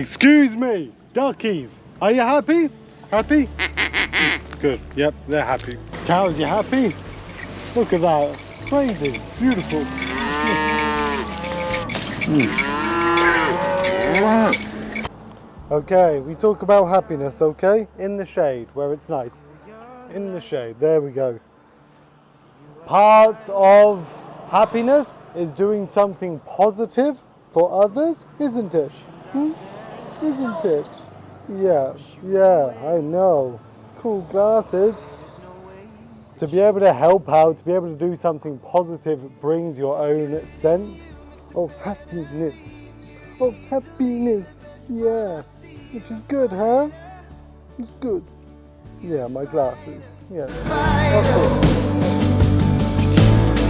Excuse me, duckies. Are you happy? Happy? Good. Yep, they're happy. Cows, you happy? Look at that. Crazy. Beautiful. Okay, we talk about happiness, okay? In the shade, where it's nice. In the shade. There we go. Part of happiness is doing something positive for others, isn't it? Isn't it? Yeah, I know. Cool glasses. To be able to help out, to be able to do something positive brings your own sense of happiness. Yeah. Which is good, huh? It's good. Yeah, my glasses. Yeah.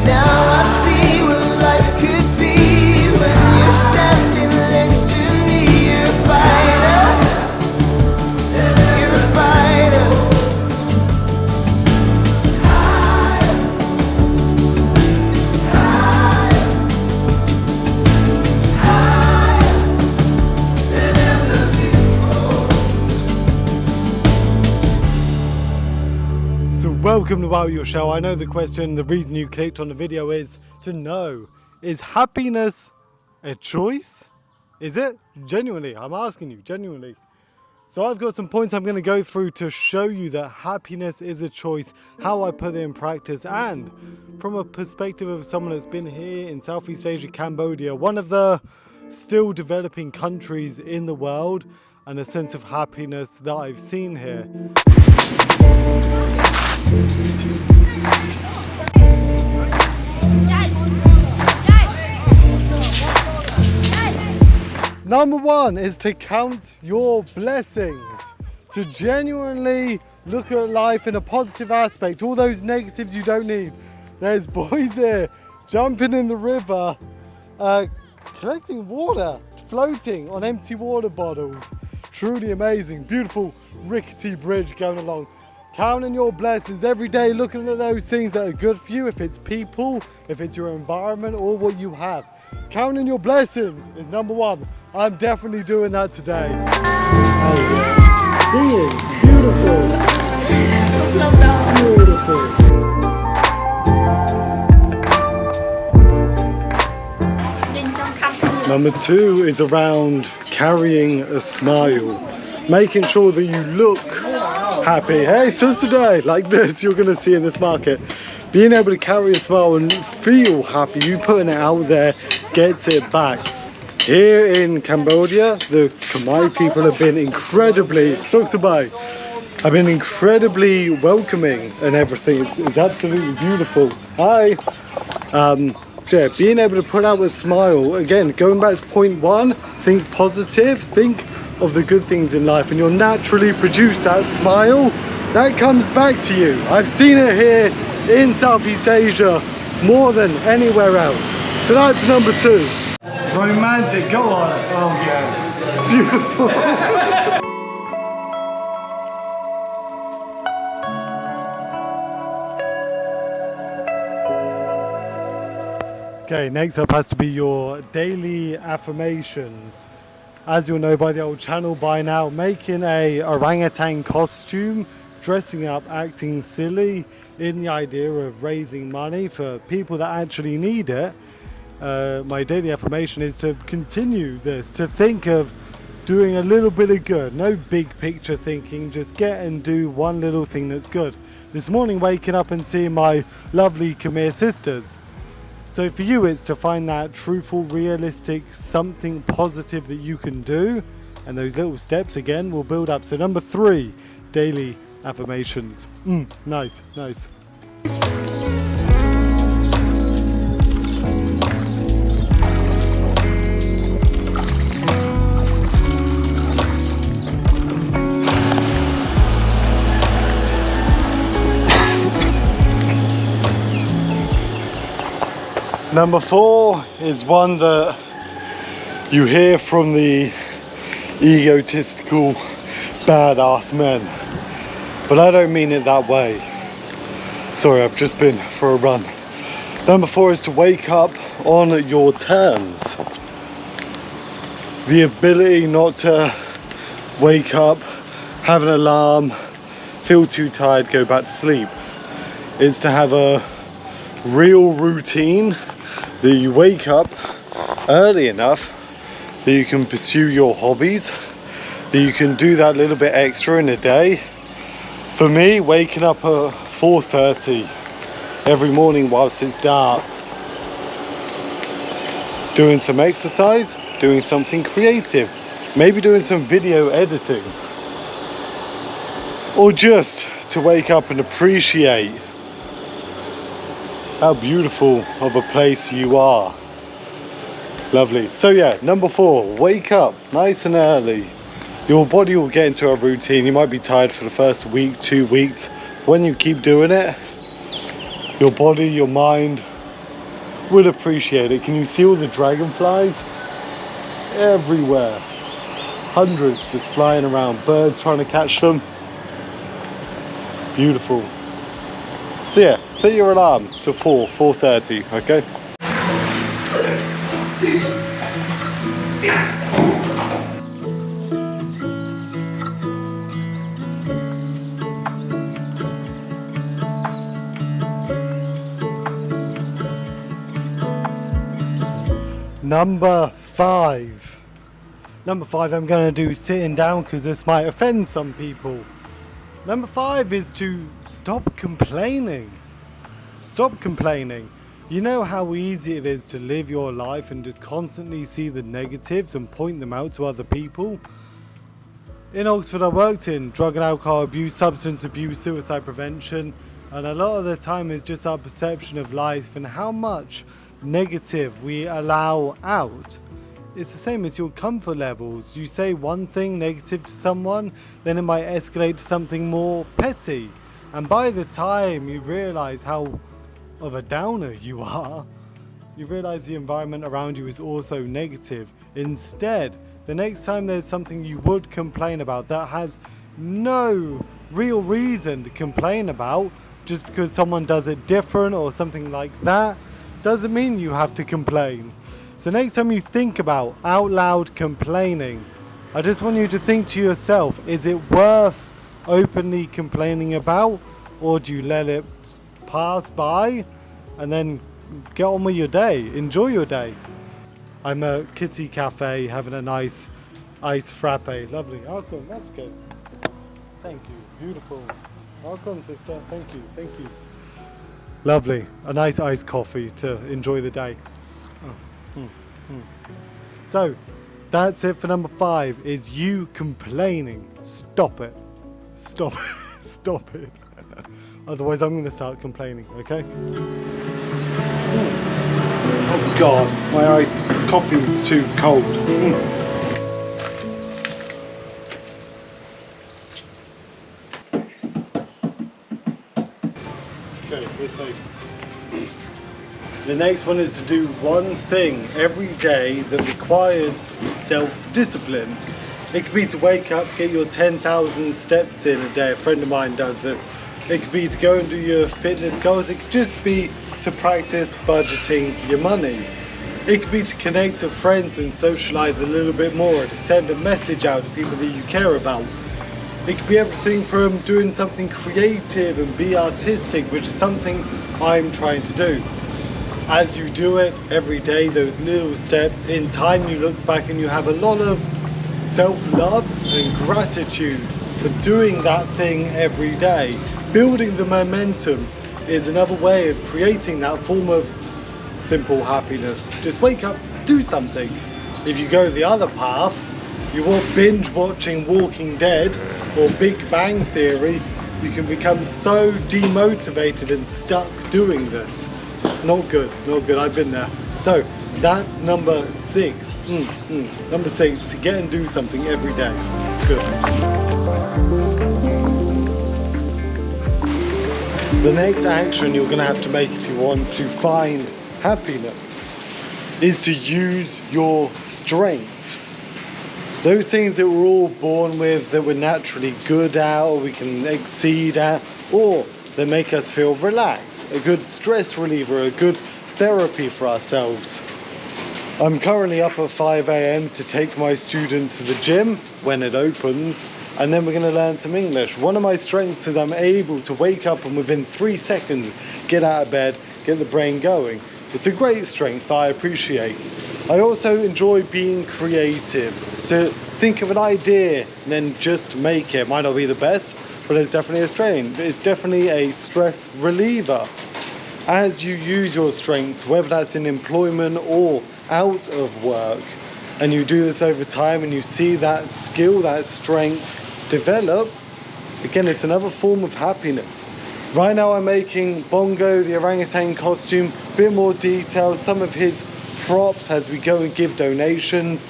Now I see what life could be when you're standing next to me. You're a fighter. You're a fighter. So welcome to Wow Your Show. I know the question, the reason you clicked on the video is to know, is happiness a choice? Is it? Genuinely, I'm asking you, genuinely. So I've got some points I'm going to go through to show you that happiness is a choice, how I put it in practice, and from a perspective of someone that's been here in Southeast Asia, Cambodia, one of the still developing countries in the world, and a sense of happiness that I've seen here. Number one is to count your blessings, to genuinely look at life in a positive aspect. All those negatives you don't need. There's boys here jumping in the river, collecting water, floating on empty water bottles. Truly amazing. Beautiful rickety bridge going along. Counting your blessings every day, looking at those things that are good for you, if it's people, if it's your environment, or what you have. Counting your blessings is number one. I'm definitely doing that today. Oh yeah. Beautiful. Number two is around carrying a smile. Making sure that you look happy. Hey, so today, like this, you're going to see in this market. Being able to carry a smile and feel happy, you putting it out there, gets it back. Here in Cambodia, the Khmer people have been incredibly, have been incredibly welcoming and everything. It's absolutely beautiful. Hi. So yeah, being able to put out a smile, again, going back to point one, think positive, think of the good things in life, and you'll naturally produce that smile that comes back to you. I've seen it here in Southeast Asia more than anywhere else. So that's number two. Romantic, go on. Oh yes, beautiful. Okay, next up has to be your daily affirmations. As you'll know by the old channel by now, making a orangutan costume, dressing up, acting silly in the idea of raising money for people that actually need it. My daily affirmation is to continue this, to think of doing a little bit of good. No big picture thinking, just get and do one little thing that's good. This morning, waking up and seeing my lovely Khmer sisters. So for you, it's to find that truthful, realistic, something positive that you can do. And those little steps, again, will build up. So number three, daily affirmations. Nice. Number four is one that you hear from the egotistical badass men, but I don't mean it that way. Sorry, I've just been for a run. Number four is to wake up on your terms. the ability not to wake up, have an alarm, feel too tired, go back to sleep. It's to have a real routine that you wake up early enough that you can pursue your hobbies, that you can do that little bit extra in a day. For me, waking up at 4:30 every morning whilst it's dark, doing some exercise, doing something creative, maybe doing some video editing, or just to wake up and appreciate how beautiful of a place you are. Lovely. So yeah, number 4, wake up nice and early. Your body will get into a routine. You might be tired for the first week, 2 weeks. When you keep doing it, your body, your mind will appreciate it. Can you see all the dragonflies? Everywhere. Hundreds just flying around, birds trying to catch them. Beautiful. So yeah, set your alarm to 4:30, okay? Number 5. Number 5, I'm going to do sitting down because this might offend some people. Number 5 is to stop complaining. Stop complaining. You know how easy it is to live your life and just constantly see the negatives and point them out to other people? In Oxford, I worked in drug and alcohol abuse, substance abuse, suicide prevention, and a lot of the time it's just our perception of life and how much negative we allow out. It's the same as your comfort levels. You say one thing negative to someone, then it might escalate to something more petty, and by the time you realize how of a downer you are, you realize the environment around you is also negative. Instead, the next time there's something you would complain about that has no real reason to complain about, just because someone does it different or something like that, doesn't mean you have to complain. So next time you think about out loud complaining, I just want you to think to yourself, is it worth openly complaining about, or do you let it pass by and then get on with your day, enjoy your day? I'm at Kitty Cafe having a nice iced frappe. Lovely. Arkoun, that's good. Thank you. Beautiful. Arkoun, sister. Thank you. Thank you. Lovely. A nice iced coffee to enjoy the day. So, that's it for number 5, is you complaining. Stop it. Stop it. Stop it. Otherwise, I'm going to start complaining, okay? Oh God, my iced coffee was too cold. Okay, we're safe. The next one is to do one thing every day that requires self-discipline. It could be to wake up, get your 10,000 steps in a day. A friend of mine does this. It could be to go and do your fitness goals. It could just be to practice budgeting your money. It could be to connect to friends and socialize a little bit more, to send a message out to people that you care about. It could be everything from doing something creative and be artistic, which is something I'm trying to do. As you do it every day, those little steps, in time you look back and you have a lot of self-love and gratitude for doing that thing every day. Building the momentum is another way of creating that form of simple happiness. Just wake up, do something. If you go the other path, you are binge watching Walking Dead or Big Bang Theory, you can become so demotivated and stuck doing this. Not good, not good, I've been there. So that's number 6. Number 6, to get and do something every day. Good. The next action you're going to have to make if you want to find happiness is to use your strengths. Those things that we're all born with, that we're naturally good at, or we can exceed at, or that make us feel relaxed. A good stress reliever, a good therapy for ourselves. I'm currently up at 5 a.m. to take my student to the gym when it opens, and then we're going to learn some English. One of my strengths is I'm able to wake up and within 3 seconds get out of bed, get the brain going. It's a great strength I appreciate. I also enjoy being creative, to think of an idea and then just make it. Might not be the best, but it's definitely a strain. It's definitely a stress reliever. As you use your strengths, whether that's in employment or out of work, and you do this over time and you see that skill, that strength develop, again, it's another form of happiness. Right now I'm making Bongo, the orangutan costume, a bit more detail, some of his props as we go and give donations.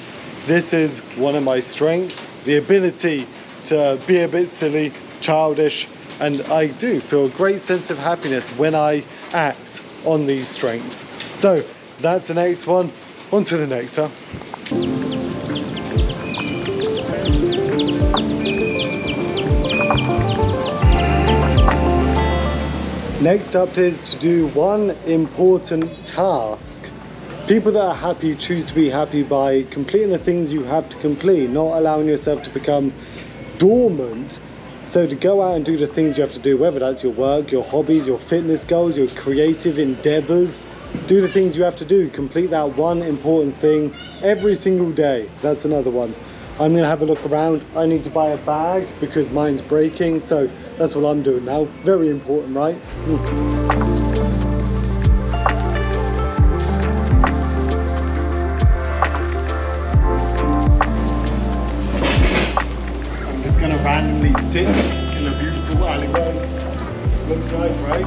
This is one of my strengths, the ability to be a bit silly, childish, and I do feel a great sense of happiness when I act on these strengths. So that's the next one. On to the next, huh? Next up is to do one important task. People that are happy choose to be happy by completing the things you have to complete, not allowing yourself to become dormant. So to go out and do the things you have to do, whether that's your work, your hobbies, your fitness goals, your creative endeavors, do the things you have to do. Complete that one important thing every single day. That's another one. I'm gonna have a look around. I need to buy a bag because mine's breaking, so that's what I'm doing now. Very important, right? I'm just gonna randomly sit in a beautiful alleyway. Looks nice, right?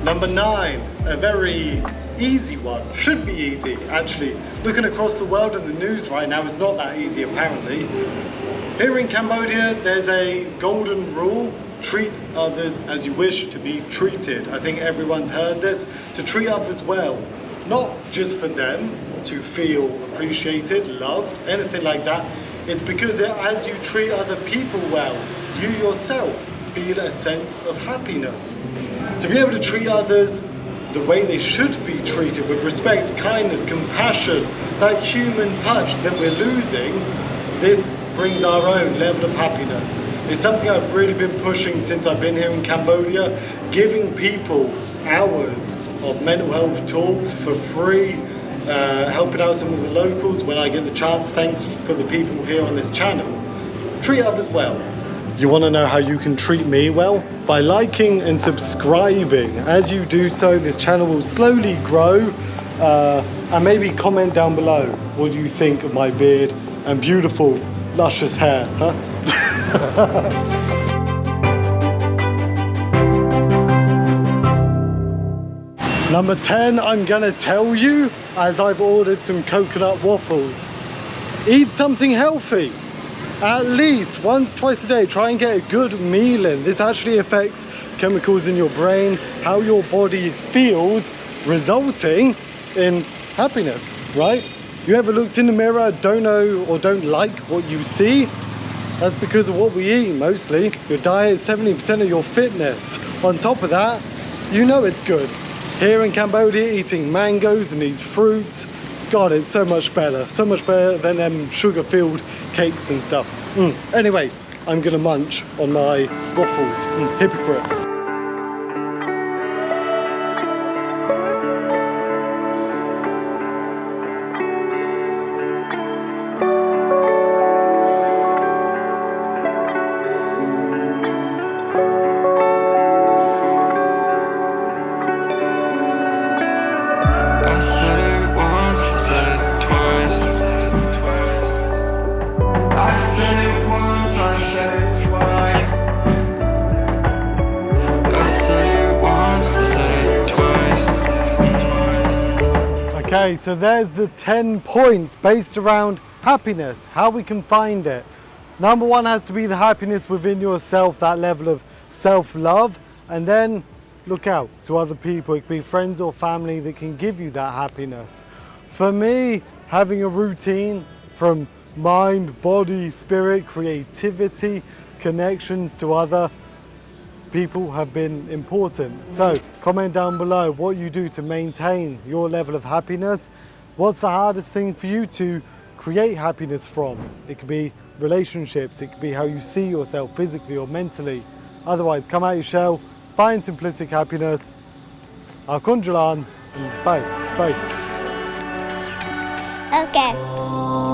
Number 9, a very easy one. Should be easy, actually. Looking across the world and the news right now is not that easy, apparently. Here in Cambodia, there's a golden rule: treat others as you wish to be treated. I think everyone's heard this. To treat others well, not just for them to feel appreciated, loved, anything like that. It's because as you treat other people well, you yourself feel a sense of happiness. To be able to treat others the way they should be treated, with respect, kindness, compassion, that human touch that we're losing, this brings our own level of happiness. It's something I've really been pushing since I've been here in Cambodia, giving people hours of mental health talks for free, helping out some of the locals when I get the chance. Thanks for the people here on this channel. Treat others well. You want to know how you can treat me well? By liking and subscribing. As you do so, this channel will slowly grow, and maybe comment down below what you think of my beard and beautiful, luscious hair, huh? Number 10, I'm gonna tell you, as I've ordered some coconut waffles. Eat something healthy. At least once, twice a day, try and get a good meal in. This actually affects chemicals in your brain, how your body feels, resulting in happiness, right? You ever looked in the mirror, don't know or don't like what you see? That's because of what we eat mostly. Your diet is 70% of your fitness. On top of that, you know it's good. Here in Cambodia, eating mangoes and these fruits, God, it's so much better than them sugar-filled cakes and stuff. Anyway, I'm gonna munch on my waffles. Hypocrite. Okay, so there's the 10 points based around happiness, how we can find it. Number 1 has to be the happiness within yourself, that level of self-love, and then look out to other people. It could be friends or family that can give you that happiness. For me, having a routine from mind, body, spirit, creativity, connections to other people have been important. So comment down below what you do to maintain your level of happiness. What's the hardest thing for you to create happiness from? It could be relationships, it could be how you see yourself physically or mentally. Otherwise, come out your shell, find simplistic happiness. Arkoun, and bye, bye. Okay.